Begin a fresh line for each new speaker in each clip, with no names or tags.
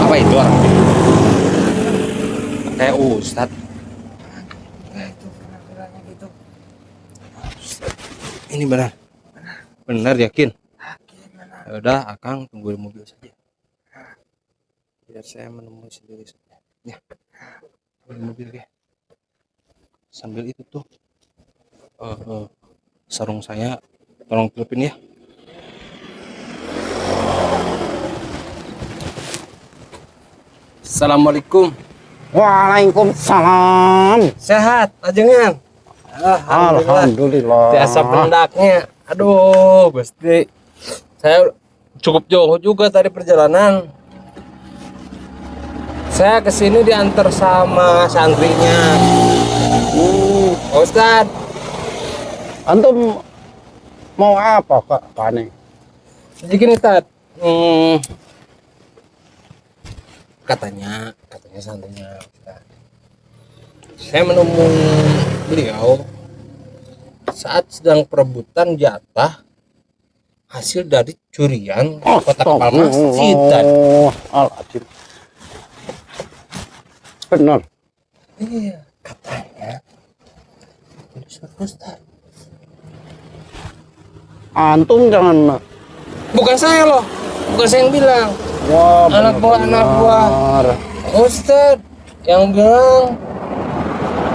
Apa itu orang? Kayak Ustad.
Nah, itu penampilannya gitu.
Ini benar. Benar yakin?
Yakin benar.
Ya udah, Akang tunggu di mobil saja. Biar saya menemui sendiri saja. Ya. Di mobil ya. Sambil itu tuh sarung saya tolong tilipin ya. Assalamualaikum.
Waalaikumsalam.
Sehat ajengan?
Alhamdulillah.
Biasa pendaknya. Aduh, Gusti. Saya cukup jauh juga tadi perjalanan. Saya kesini diantar sama santrinya. Ustad,
Antum mau apa Kak Pane?
jadi gini Ustad. Katanya santrinya Ustad. Saya menemui beliau saat sedang perebutan jatah hasil dari curian kotak kepala masjid tadi.
Al-Azim. Benar.
Iya, katanya itu suruh Ustad.
Antum jangan.
Bukan saya loh, bukan saya yang bilang.
Wah,
Anak buah Ustad yang bilang,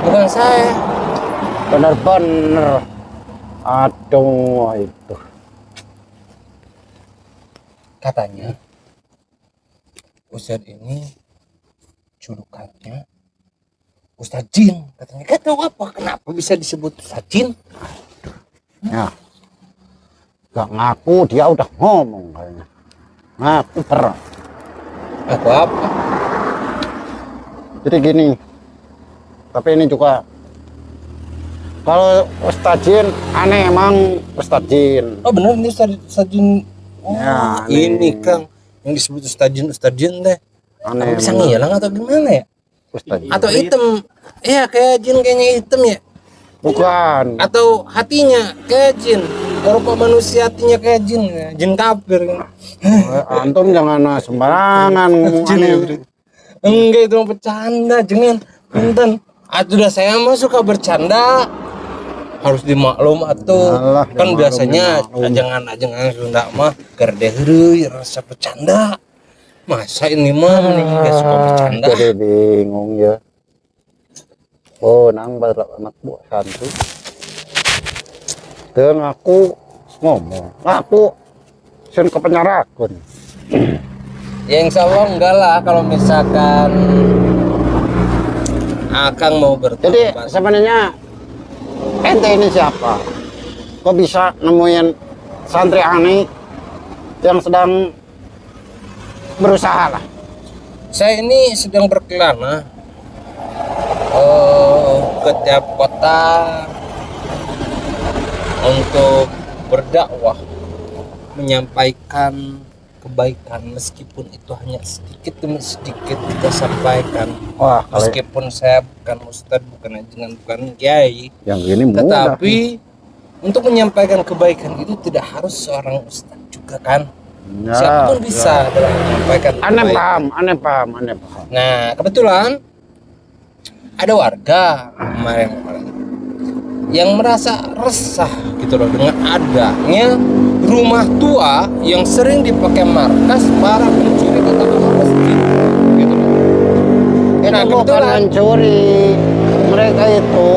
bukan saya.
Benar-benar. Aduh, itu.
Katanya Ustad ini julukannya Ustad Jin. Katanya gak tahu apa kenapa bisa disebut Ustad Jin.
Ya. Gak ngaku, dia udah ngomong kayaknya. Ngaku berat.
Aku apa?
Jadi gini. Tapi ini juga kalau Ustadz Jin aneh emang Ustadz Jin.
Oh benar ini Ustad Jin. Oh,
Ya,
ini Kang yang disebut Ustad Jin teh.
Aneh
Apa bisa
emang
ngilang atau gimana ya?
Ustadz Jin.
Atau hitam? Iya kayak jin, kayaknya hitam ya.
Bukan.
Atau hatinya kayak jin, rupa manusia hatinya kayak jin, jin kafir.
Antum jangan sembarangan ngomong
Jin ya,
aneh.
Bro. Enggak, itu mah bercanda, jangan. Punten. Atuh saya mah suka bercanda. Harus dimaklum atuh.
Alah,
Kan
dimaklum,
biasanya
dimaklum.
ajangan Sunda mah gerde heureuy rasa bercanda. Masa ini mah nih gak suka bercanda.
Jadi bingung ya. Oh, nang baru anak buah santri. Dan aku ngomong, aku sen ke penyarakun.
Ya insya Allah enggak lah kalau misalkan Akang mau
Jadi
bertobat.
sebenarnya ente ini siapa? Kok bisa nemuin santri aneh yang sedang berusaha lah?
Saya ini sedang berkelana ke tiap kota untuk berdakwah, menyampaikan kebaikan meskipun itu hanya sedikit demi sedikit kita sampaikan.
Wah, kalau
Meskipun saya bukan ustadz, bukan ajengan, bukan kiai,
yang gini mudah.
tetapi untuk menyampaikan kebaikan itu tidak harus seorang ustadz juga kan.
Ya,
Siapapun bisa dalam menyampaikan
Aneh
kebaikan.
paham.
Nah, kebetulan ada warga kemarin yang merasa resah gitu loh dengan adanya rumah tua yang sering dipakai markas para pencuri kotak amal masjid gitu loh.
Itu
Nah,
bukan
kebetulan
mencuri. Mereka itu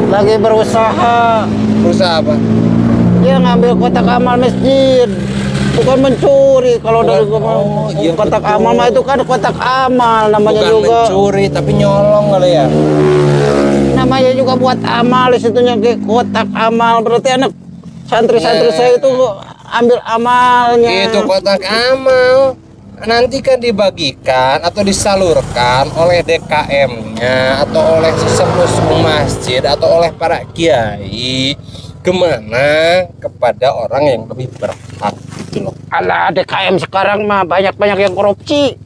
lagi berusaha.
berusaha apa?
Dia ngambil kotak amal masjid. Bukan mencuri. Kalau
Bukan.
dari
Oh, iya,
kotak
betul.
amal mah itu kan kotak amal namanya
Bukan
juga.
mencuri tapi nyolong kali ya.
Namanya juga buat amal, di situnya kayak kotak amal. Berarti anak santri-santri
Nah.
saya itu ambil amalnya.
Itu kotak amal nanti kan dibagikan atau disalurkan oleh DKM-nya atau oleh sesepuh masjid atau oleh para kiai kemana kepada orang yang lebih berhak gitu loh.
Alah, DKM sekarang mah banyak-banyak yang korupsi.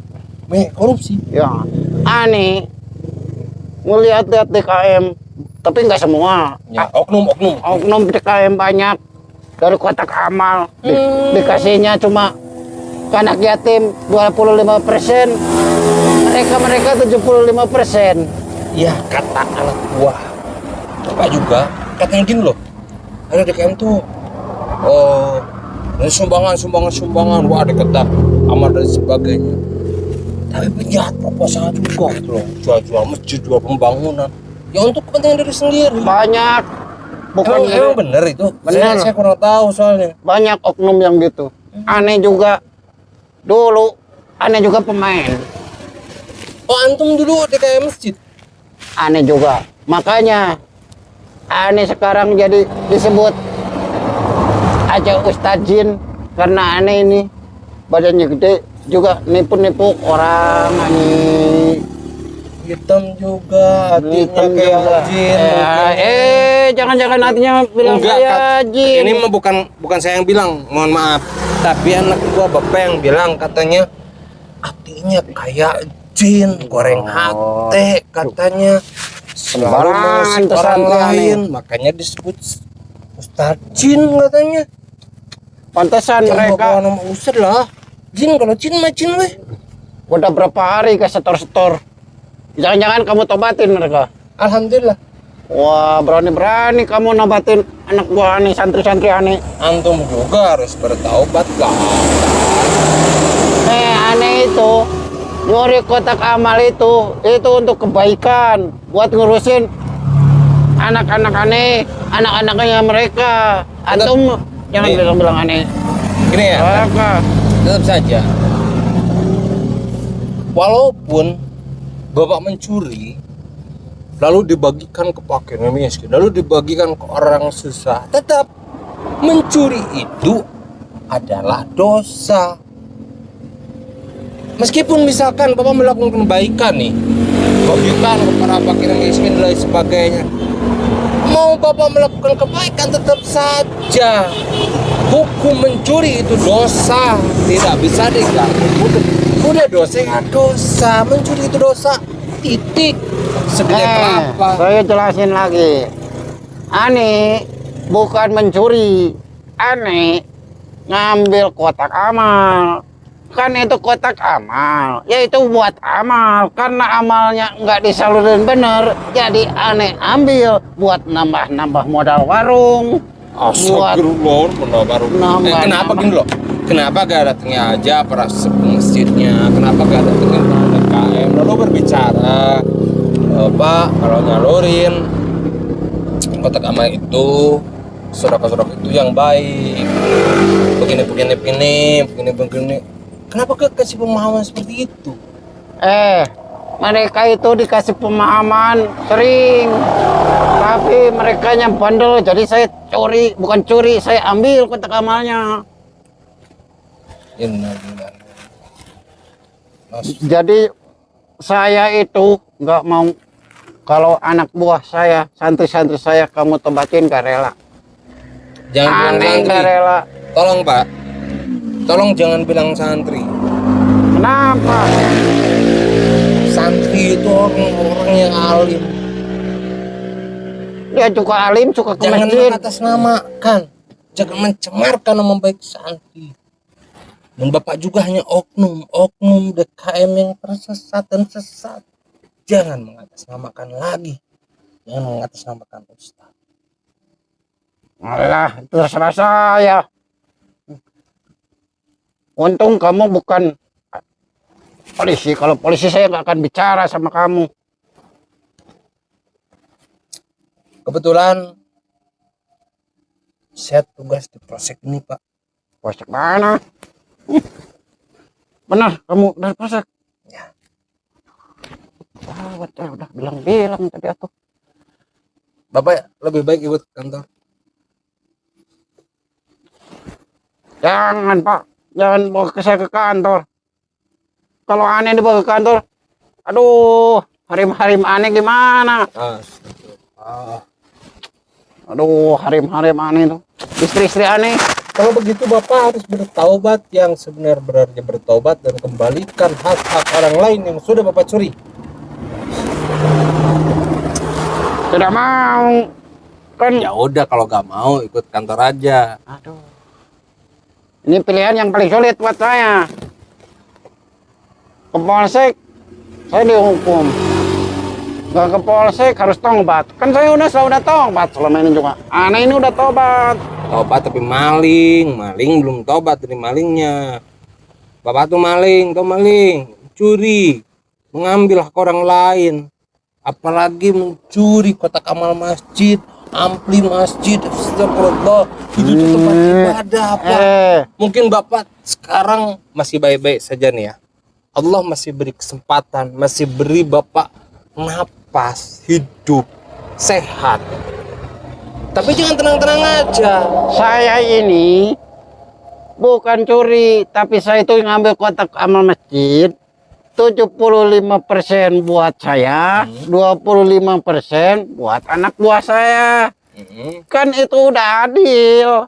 Korupsi.
Ya, aneh. Ngelihat-lihat DKM, tapi nggak semua.
Ya, oknum-oknum.
Oknum DKM banyak dari kotak amal. Dikasihnya cuma anak yatim 25%, mereka 75%.
Ya kata anak buah Bapak juga katanya gini loh, ada DKM tuh ini sumbangan wah diketat amat dan sebagainya, tapi penjahat proposal juga gitu loh, jual masjid, jual pembangunan ya untuk kepentingan diri sendiri.
Banyak, bukan
Emang bener itu?
Bener.
Saya kurang tahu soalnya.
banyak oknum yang gitu. Aneh juga dulu, aneh juga pemain,
Oh antum dulu DKM masjid?
aneh juga. Makanya aneh sekarang jadi disebut aja Ustadz Jin karena aneh ini badannya gede juga nipu-nipu orang aneh.
Hitam juga, hatinya
Hitam
kayak
juga.
jin.
Jangan-jangan hatinya bilang
Enggak,
kayak jin.
ini mah bukan saya yang bilang, mohon maaf. Tapi anak gua bapak yang bilang katanya hatinya kayak jin, goreng hati katanya. Selalu
Sembarangan
mengusik
tuh
orang
santri
lain, makanya disebut Ustadz Jin katanya.
Pantesan
Jangan
mereka
bawa nama Ustadz lah. Jin, kalau jin mah jin weh.
udah berapa hari ke setor-setor. Jangan-jangan kamu tobatin mereka.
Alhamdulillah.
Wah, berani-berani kamu nobatin anak gua aneh, santri-santri aneh.
Antum juga harus bertaubat lah.
Aneh itu nyuri kotak amal itu untuk kebaikan, buat ngurusin anak-anak aneh, anak-anaknya mereka. Antum jangan
Nih.
bilang-bilang aneh.
Gini ya,
Apa?
tetap saja. Walaupun bapak mencuri, lalu dibagikan ke fakir miskin, lalu dibagikan ke orang susah, tetap mencuri itu adalah dosa. Meskipun misalkan bapak melakukan kebaikan nih, bagikan kepada fakir miskin dan lain sebagainya, mau bapak melakukan kebaikan tetap saja hukum mencuri itu dosa, tidak bisa diganggu. Udah dosa ya dosa, mencuri itu dosa, titik. Segede kelapa.
Saya jelasin lagi. Aneh bukan mencuri, aneh ngambil kotak amal. Kan itu kotak amal, yaitu buat amal. Karena amalnya nggak disalurin bener, jadi aneh ambil buat nambah-nambah modal warung.
Astagfirullah,
Nambah,
kenapa
nambah.
gini loh? Kenapa gak datangnya aja para masjidnya? Kenapa gak datangnya DKM? Lalu berbicara, Pak, kalau nyalurin kotak amal itu, sedekah-sedekah itu yang baik. Begini. Kenapa gak kasih pemahaman seperti itu?
Mereka itu dikasih pemahaman sering, tapi mereka yang bandel. Jadi saya bukan curi, saya ambil kotak amalnya.
Innalillahi.
Jadi saya itu nggak mau kalau anak buah saya, santri-santri saya kamu tobatin gak rela.
Jangan bilang
Aneh
santri.
gak rela.
Tolong Pak, tolong jangan bilang santri.
Kenapa?
Santri itu orang yang alim.
Dia juga alim, suka ke
Jangan
masjid.
mengatasnamakan, jangan mencemarkan nama baik santri. Dan Bapak juga hanya oknum DKM yang tersesat dan sesat. Jangan mengatasnamakan lagi. Jangan mengatasnamakan Ustaz.
Alah, terserah saya. Untung kamu bukan polisi. Kalau polisi saya nggak akan bicara sama kamu.
Kebetulan saya tugas di Polsek ini, Pak.
Polsek mana? Benar, kamu dari polsek?
Ya.
Udah bilang tadi atuh.
Bapak lebih baik ikut kantor.
Jangan Pak, jangan bawa saya ke kantor. Kalau aneh dibawa ke kantor, aduh, harim-harim aneh gimana? Aduh, harim-harim aneh tuh. Istri-istri aneh.
Kalau begitu Bapak harus bertaubat yang sebenar-benarnya bertaubat dan kembalikan hak-hak orang lain yang sudah Bapak curi.
Tidak mau. Kan
Ya udah kalau nggak mau ikut kantor aja.
aduh. Ini pilihan yang paling sulit buat saya. Ke polsek, saya dihukum. Gak ke polsek harus tobat. Kan saya udah tobat selama ini juga. Aneh ini udah tobat.
Tobat tapi maling belum tobat dari malingnya. Bapak tuh maling, curi, mengambil hak orang lain, apalagi mencuri kotak amal masjid, ampli masjid. Astagfirullah, itu tuh tempat ibadah apa? Mungkin Bapak sekarang masih baik-baik saja nih ya. Allah masih beri kesempatan, masih beri Bapak napas, hidup, sehat. Tapi jangan tenang-tenang aja.
Saya ini bukan curi, tapi saya itu ngambil kotak amal masjid. 75% buat saya, 25% buat anak buah saya. Kan itu udah adil.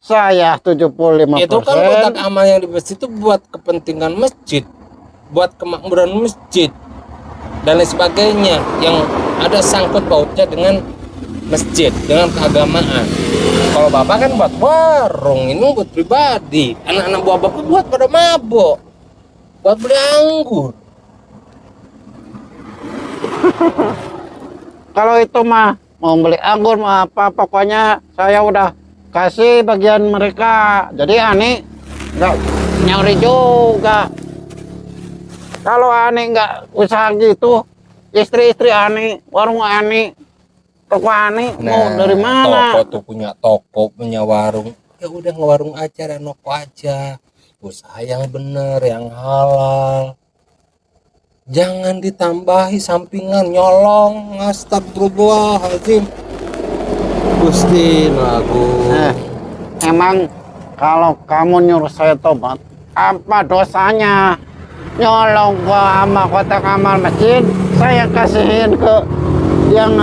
Saya 75%.
Itu kan kotak amal yang di masjid itu buat kepentingan masjid, buat kemakmuran masjid dan lain sebagainya yang ada sangkut pautnya dengan masjid, dengan keagamaan. Kalau Bapak kan buat warung, ini buat pribadi. Anak-anak buah Bapak buat pada mabok, buat beli anggur.
Kalau itu mah mau beli anggur mah apa, pokoknya saya udah kasih bagian mereka. Jadi Ani nggak nyari juga. Kalau Ani nggak usaha gitu, istri-istri Ani, warung Ani, toko Ani mau dari mana?
Toko tuh punya toko, punya warung. Ya udah ngewarung aja dan noko aja. Usaha yang bener, yang halal. Jangan ditambahi sampingan nyolong. Astagfirullahaladzim. Gusti lagu.
Emang kalau kamu nyuruh saya tobat, apa dosanya? Nyolong gua sama kotak amal masjid, saya kasihin ke yang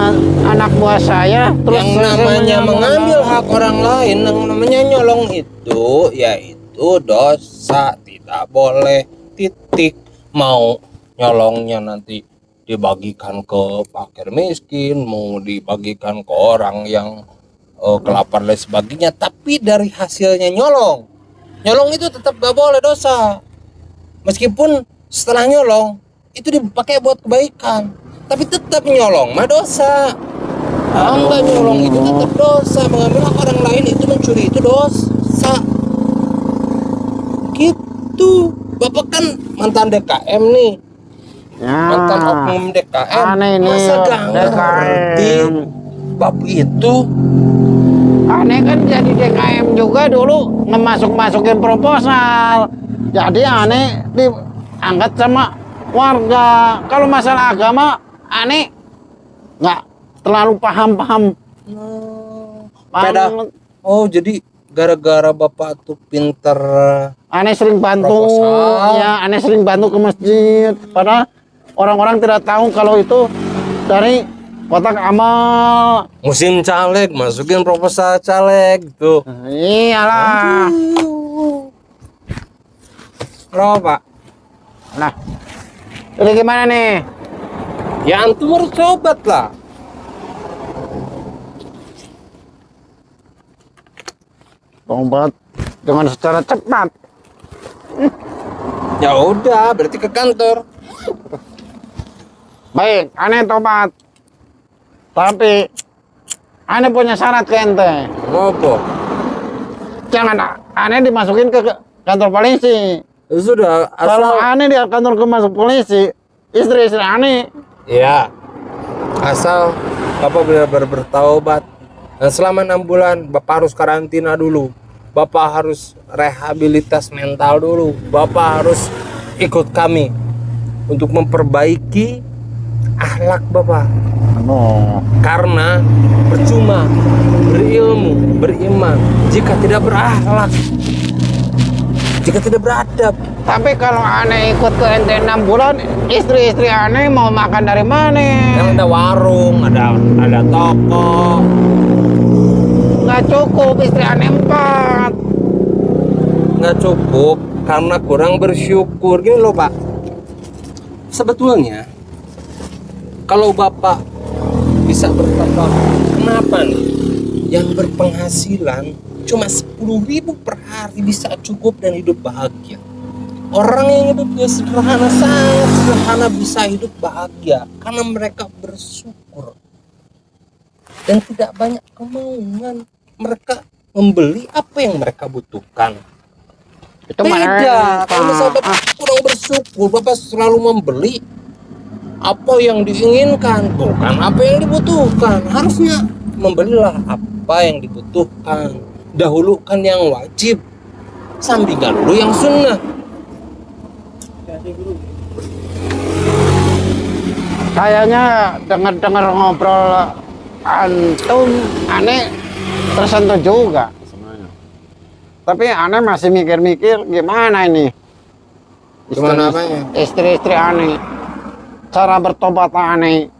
anak buah saya. Terus
Yang namanya mengambil hak orang lain, yang namanya nyolong itu, yaitu dosa. Tidak boleh, titik. Mau nyolongnya nanti dibagikan ke fakir miskin, mau dibagikan ke orang yang kelaparan dan sebagainya, tapi dari hasilnya nyolong itu tetap gak boleh, dosa. Meskipun setelah nyolong itu dipakai buat kebaikan, tapi tetap nyolong mah dosa. Enggak, nyolong itu tetap dosa. Mengambil hak orang lain itu, mencuri itu dosa. Gitu. Bapak kan mantan DKM nih, mantan oknum DKM.
Aneh ini
Masa gak ngerti bab itu?
Aneh kan jadi DKM juga dulu, ngemasuk-masukin proposal. Jadi Aneh diangkat sama warga. Kalau masalah agama, Aneh nggak terlalu paham.
Beda. Oh, jadi gara-gara Bapak tuh pinter.
Aneh sering bantu,
Proposal.
ya Aneh sering bantu ke masjid. Padahal orang-orang tidak tahu kalau itu dari kotak amal.
Musim caleg, masukin proposal caleg tuh.
Iyalah.
Kenapa, Pak?
Nah, jadi gimana nih?
Ya antum harus cobat lah.
Tobat dengan secara cepat.
Ya udah, berarti ke kantor.
Baik, Aneh tobat. Tapi Aneh punya syarat ke ente.
Ngopo?
Jangan Aneh dimasukin ke kantor polisi.
Ya sudah,
Kalau
asal
Aneh di kantor masuk polisi, istri Aneh.
ya, asal Bapak benar-benar bertaubat. Dan selama 6 bulan Bapak harus karantina dulu. Bapak harus rehabilitas mental dulu. Bapak harus ikut kami untuk memperbaiki akhlak Bapak. Karena percuma berilmu, beriman jika tidak berakhlak, jika tidak beradab.
Tapi kalau Aneh ikut ke ente 6 bulan, istri Aneh mau makan dari mana?
Kan ada warung, ada toko.
Nggak cukup, istri Aneh 4.
Nggak cukup karena kurang bersyukur. Gini loh Pak, sebetulnya kalau Bapak bisa bertambah, kenapa nih yang berpenghasilan cuma 10.000 per hari bisa cukup dan hidup bahagia. Orang yang hidupnya sederhana, sangat sederhana, bisa hidup bahagia karena mereka bersyukur dan tidak banyak kemauan. Mereka membeli apa yang mereka butuhkan.
Itu
Beda, kalau misalnya Bapak kurang bersyukur, Bapak selalu membeli apa yang diinginkan, bukan apa yang dibutuhkan. Harusnya membelilah apa yang dibutuhkan, dahulukan yang wajib, sampingkan dulu yang sunnah.
Kayaknya dengar-dengar ngobrol antum, aneh tersentuh juga sebenarnya. Tapi aneh masih mikir-mikir gimana ini.
Gimana apanya?
Istri-istri aneh, cara bertobat aneh.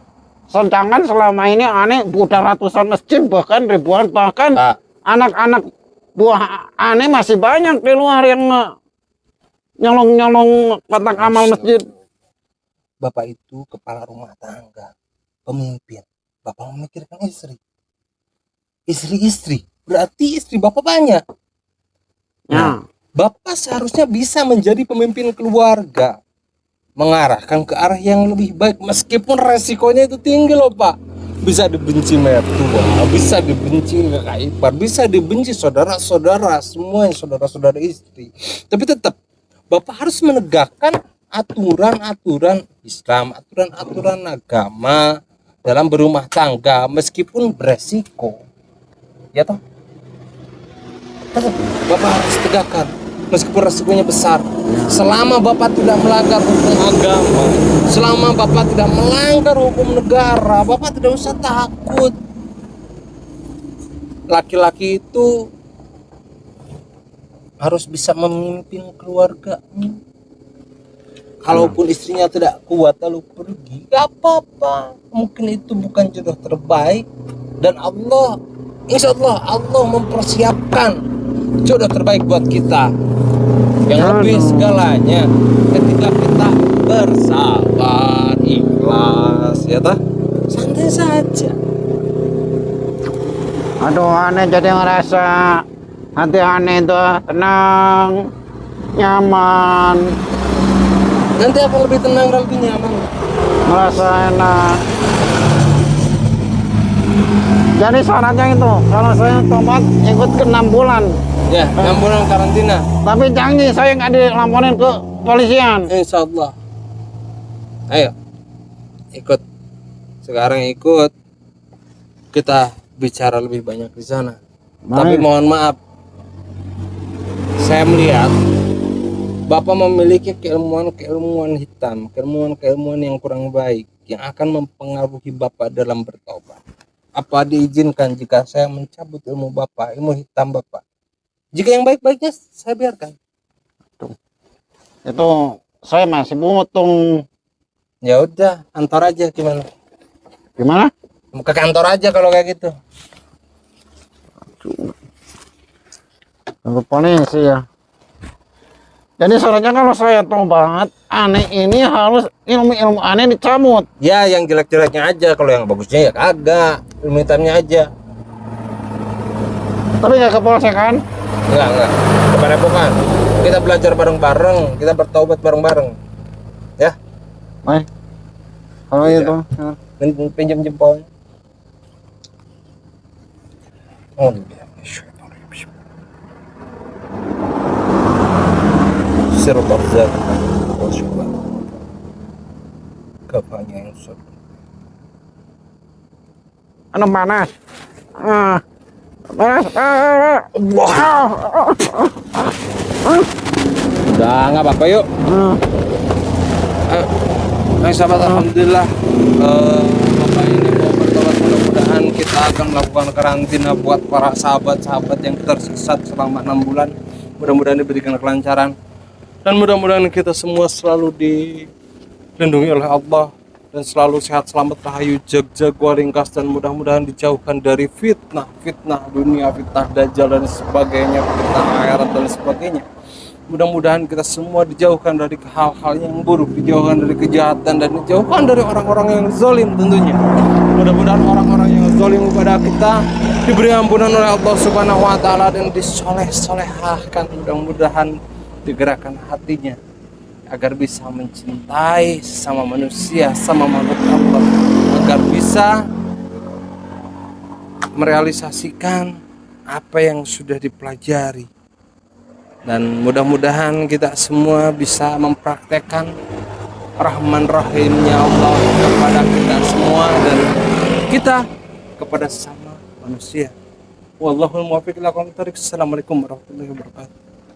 Sedangkan selama ini aneh udah ratusan masjid, bahkan ribuan, bahkan
Pak,
anak-anak buah aneh masih banyak di luar yang nyolong-nyolong kotak amal masjid.
Bapak itu kepala rumah tangga, pemimpin. Bapak memikirkan istri. Istri-istri, berarti istri Bapak banyak.
Ya,
Bapak seharusnya bisa menjadi pemimpin keluarga, mengarahkan ke arah yang lebih baik, meskipun resikonya itu tinggi loh Pak. Bisa dibenci mertua, bisa dibenci kakak ipar, bisa dibenci saudara-saudara, semua yang saudara-saudara istri. Tapi tetap Bapak harus menegakkan aturan-aturan Islam, aturan-aturan agama dalam berumah tangga, meskipun beresiko. Ya toh? Tetap Bapak harus tegakkan meskipun resikonya besar. Selama Bapak tidak melanggar hukum agama, selama Bapak tidak melanggar hukum negara, Bapak tidak usah takut. Laki-laki itu harus bisa memimpin keluarga. Kalaupun istrinya tidak kuat lalu pergi, gak apa-apa. Mungkin itu bukan jodoh terbaik, dan Allah, insya Allah, Allah mempersiapkan jodoh terbaik buat kita yang lebih segalanya ketika kita bersabar, ikhlas, ya toh, santai saja.
aduh aneh jadi ngerasa hati aneh itu tenang, nyaman,
Nanti akan lebih tenang dan lebih nyaman.
merasa enak. Jadi syaratnya itu kalau saya tobat ikut ke 6 bulan,
Ya, 6 bulan karantina,
tapi janji saya nggak dilaporin ke polisian.
insya Allah. Ayo, ikut. Sekarang ikut. Kita bicara lebih banyak di sana. Tapi mohon maaf, saya melihat Bapak memiliki keilmuan hitam, keilmuan yang kurang baik yang akan mempengaruhi Bapak dalam bertobat. Apa diizinkan jika saya mencabut ilmu Bapak, ilmu hitam Bapak? Jika yang baik-baiknya saya biarkan.
Itu saya masih butuh.
Ya udah, kantor aja gimana?
Gimana?
Ke kantor aja kalau kayak gitu.
Ke polisi ya. Jadi syaratnya kalau saya tobat aneh ini harus ilmu-ilmu aneh dicabut.
Ya, yang jelek-jeleknya aja, kalau yang bagusnya ya kagak, ilmu hitamnya aja.
Tapi nggak ke polsek kan?
Enggak. Bukan. Kita belajar bareng-bareng, kita bertaubat bareng-bareng. Ya,
Baik. Kalau
Iya.
itu.
pinjam jempolnya. Oh, Sirot zat wasyukur. Kafanya yang sud.
Anu panas. Panas.
Udah nggak apa-apa yuk. Sahabat, alhamdulillah Bapak ini mau bertobat. Mudah-mudahan kita akan melakukan karantina buat para sahabat-sahabat yang tersesat selama 6 bulan. Mudah-mudahan diberikan kelancaran dan mudah-mudahan kita semua selalu dilindungi oleh Allah dan selalu sehat, selamat, rahayu, jag waringkas, dan mudah-mudahan dijauhkan dari fitnah dunia, fitnah dajjal dan sebagainya, fitnah akhirat dan sebagainya. Mudah-mudahan kita semua dijauhkan dari hal-hal yang buruk, dijauhkan dari kejahatan, dan dijauhkan dari orang-orang yang zalim tentunya. Mudah-mudahan orang-orang yang zalim kepada kita diberi ampunan oleh Allah Subhanahu wa taala dan disoleh-solehahkan. Mudah-mudahan digerakkan hatinya agar bisa mencintai sesama manusia, sama makhluk Allah, agar bisa merealisasikan apa yang sudah dipelajari. Dan mudah-mudahan kita semua bisa mempraktekkan Rahman Rahimnya Allah kepada kita semua dan kita kepada sesama manusia. Wallahul muwaffiq ila aqwamit thoriq. Assalamualaikum warahmatullahi wabarakatuh.